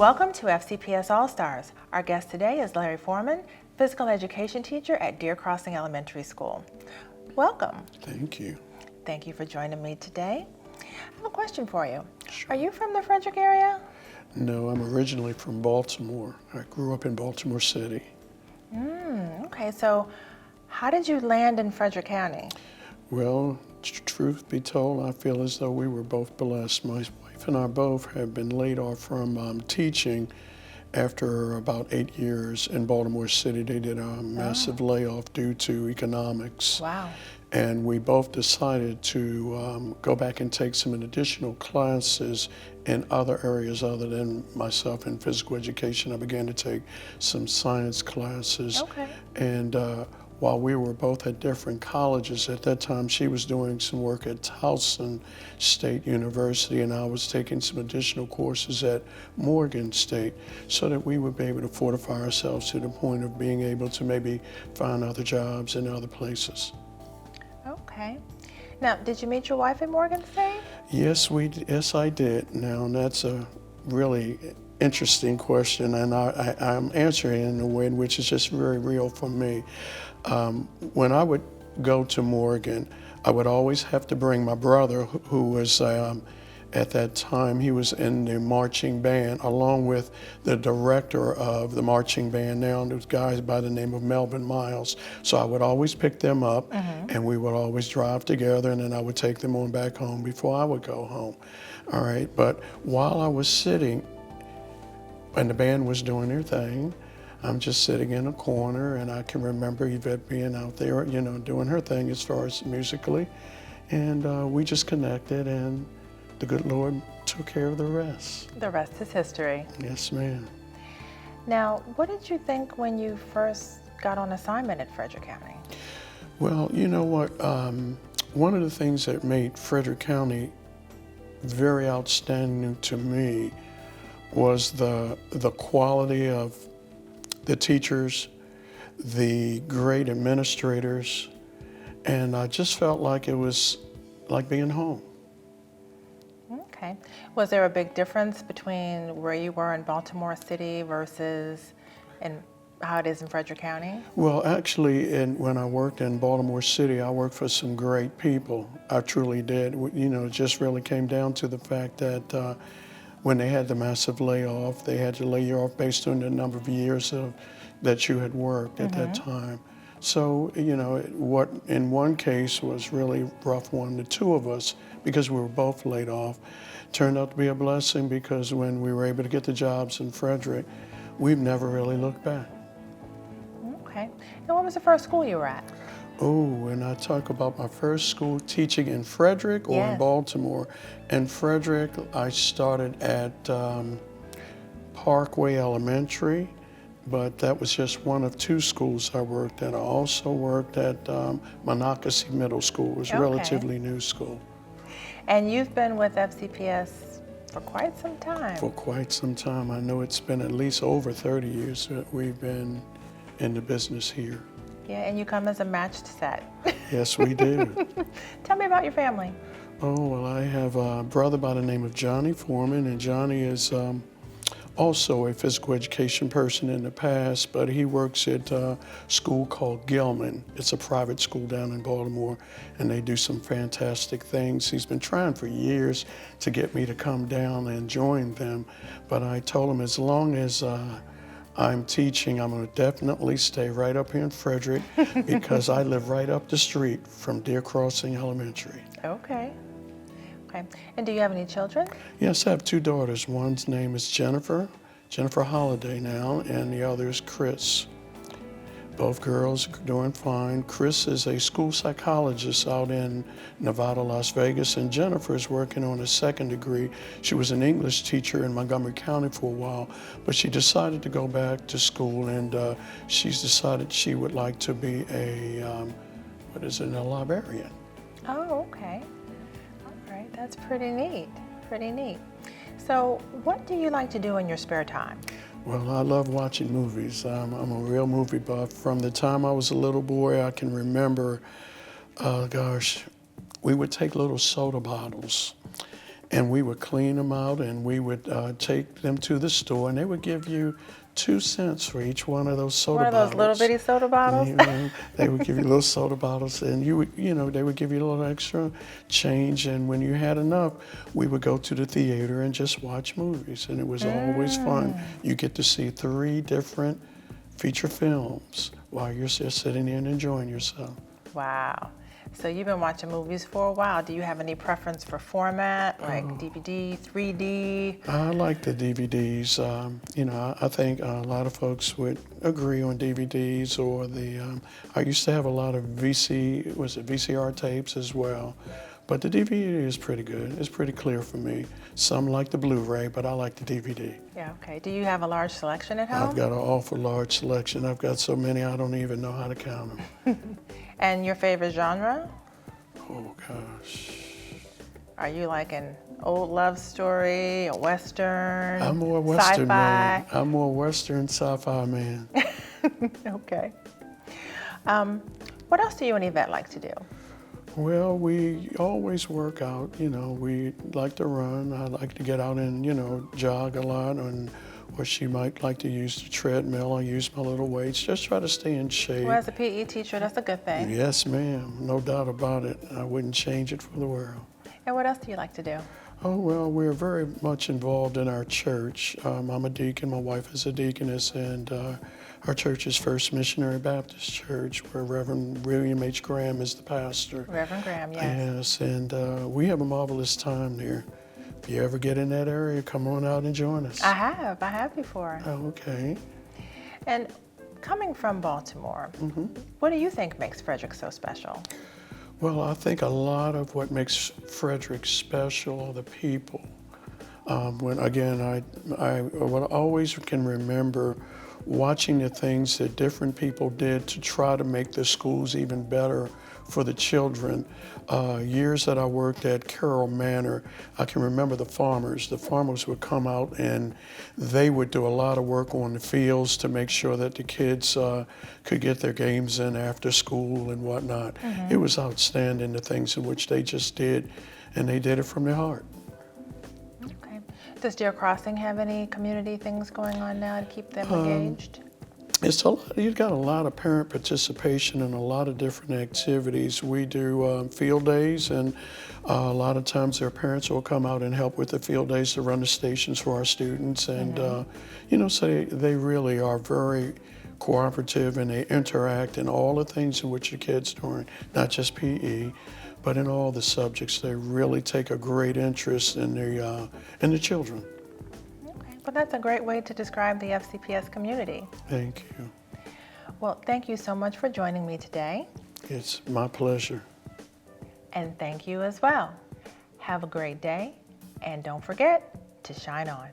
Welcome to FCPS All-Stars. Our guest today is Larry Foreman, physical education teacher at Deer Crossing Elementary School. Welcome. Thank you. Thank you for joining me today. I have a question for you. Sure. Are you from the Frederick area? No, I'm originally from Baltimore. I grew up in Baltimore City. Okay, so how did you land in Frederick County? Well, truth be told, I feel as though we were both blessed. My wife and I both have been laid off from teaching after about 8 years in Baltimore City. They did a massive layoff due to economics. Wow. And we both decided to go back and take some additional classes in other areas other than myself in physical education. I began to take some science classes. Okay. And while we were both at different colleges, at that time she was doing some work at Towson State University and I was taking some additional courses at Morgan State so that we would be able to fortify ourselves to the point of being able to maybe find other jobs in other places. Okay. Now, did you meet your wife at Morgan State? Yes, I did. Now, that's a really interesting question, and I'm answering it in a way in which is just very real for me. When I would go to Morgan, I would always have to bring my brother, who was at that time, he was in the marching band, along with the director of the marching band now, those guys by the name of Melvin Miles. So I would always pick them up, and we would always drive together, and then I would take them on back home before I would go home. All right, but while I was sitting, and the band was doing their thing, I'm just sitting in a corner, and I can remember Yvette being out there, you know, doing her thing as far as musically, and we just connected, and the good Lord took care of the rest. The rest is history. Yes, ma'am. Now, what did you think when you first got on assignment at Frederick County? Well, you know what? One of the things that made Frederick County very outstanding to me was the quality of the teachers, the great administrators, and I just felt like it was like being home. Okay. Was there a big difference between where you were in Baltimore City versus how it is in Frederick County? Well, actually, when I worked in Baltimore City, I worked for some great people. I truly did. You know, it just really came down to the fact that when they had the massive layoff, they had to lay you off based on the number of years that you had worked at that time. So, you know, what in one case was really rough one, the two of us, because we were both laid off, turned out to be a blessing because when we were able to get the jobs in Frederick, we've never really looked back. Okay. And what was the first school you were at? Oh, when I talk about my first school teaching in Frederick or in Baltimore, in Frederick, I started at Parkway Elementary, but that was just one of two schools I worked at. I also worked at Monocacy Middle School. It was a relatively new school. And you've been with FCPS for quite some time. For quite some time. I know it's been at least over 30 years that we've been in the business here. Yeah, and you come as a matched set. Yes, we do. Tell me about your family. Oh, well, I have a brother by the name of Johnny Foreman, and Johnny is also a physical education person in the past, but he works at a school called Gilman. It's a private school down in Baltimore, and they do some fantastic things. He's been trying for years to get me to come down and join them, but I told him as long as I'm teaching, I'm going to definitely stay right up here in Frederick because I live right up the street from Deer Crossing Elementary. Okay. Okay. And do you have any children? Yes, I have two daughters. One's name is Jennifer Holiday now, and the other is Chris. Both girls are doing fine. Chris is a school psychologist out in Nevada, Las Vegas, and Jennifer is working on a second degree. She was an English teacher in Montgomery County for a while, but she decided to go back to school, and she's decided she would like to be a librarian. Oh, okay. All right, that's pretty neat, pretty neat. So what do you like to do in your spare time? Well, I love watching movies. I'm a real movie buff. From the time I was a little boy, I can remember, we would take little soda bottles and we would clean them out, and we would take them to the store, and they would give you 2 cents for each one of those soda One of those little bottles. bitty soda bottles? You know, they would give you little soda bottles, and they would give you a little extra change. And when you had enough, we would go to the theater and just watch movies, and it was always fun. You get to see 3 different feature films while you're just sitting there and enjoying yourself. Wow. So you've been watching movies for a while. Do you have any preference for format, like DVD, 3D? I like the DVDs. I think a lot of folks would agree on DVDs or I used to have a lot of VCR tapes as well. But the DVD is pretty good. It's pretty clear for me. Some like the Blu-ray, but I like the DVD. Yeah, okay. Do you have a large selection at home? I've got an awful large selection. I've got so many I don't even know how to count them. And your favorite genre? Oh, gosh. Are you like an old love story, a Western, I'm more Western man. sci-fi? I'm more Western sci-fi man. Okay. What else do you and Yvette like to do? Well, we always work out. We like to run. I like to get out and, jog a lot, or she might like to use the treadmill. I use my little weights, just try to stay in shape. Well, as a PE teacher, that's a good thing. Yes, ma'am. No doubt about it. I wouldn't change it for the world. And what else do you like to do? Oh, well, we're very much involved in our church. I'm a deacon. My wife is a deaconess, and our church is First Missionary Baptist Church, where Reverend William H. Graham is the pastor. Reverend Graham, yes. Yes, and we have a marvelous time there. If you ever get in that area, come on out and join us. I have before. Oh, okay. And coming from Baltimore, what do you think makes Frederick so special? Well, I think a lot of what makes Frederick special are the people. I always can remember watching the things that different people did to try to make the schools even better for the children. Years that I worked at Carroll Manor, I can remember the farmers. The farmers would come out and they would do a lot of work on the fields to make sure that the kids could get their games in after school and whatnot. It was outstanding, the things in which they just did, and they did it from their heart. Okay. Does Deer Crossing have any community things going on now to keep them engaged? You've got a lot of parent participation in a lot of different activities. We do field days, and a lot of times their parents will come out and help with the field days to run the stations for our students. And, so they really are very cooperative, and they interact in all the things in which the kids doing, not just PE, but in all the subjects. They really take a great interest in the children. Well, that's a great way to describe the FCPS community. Thank you. Well, thank you so much for joining me today. It's my pleasure. And thank you as well. Have a great day, and don't forget to shine on.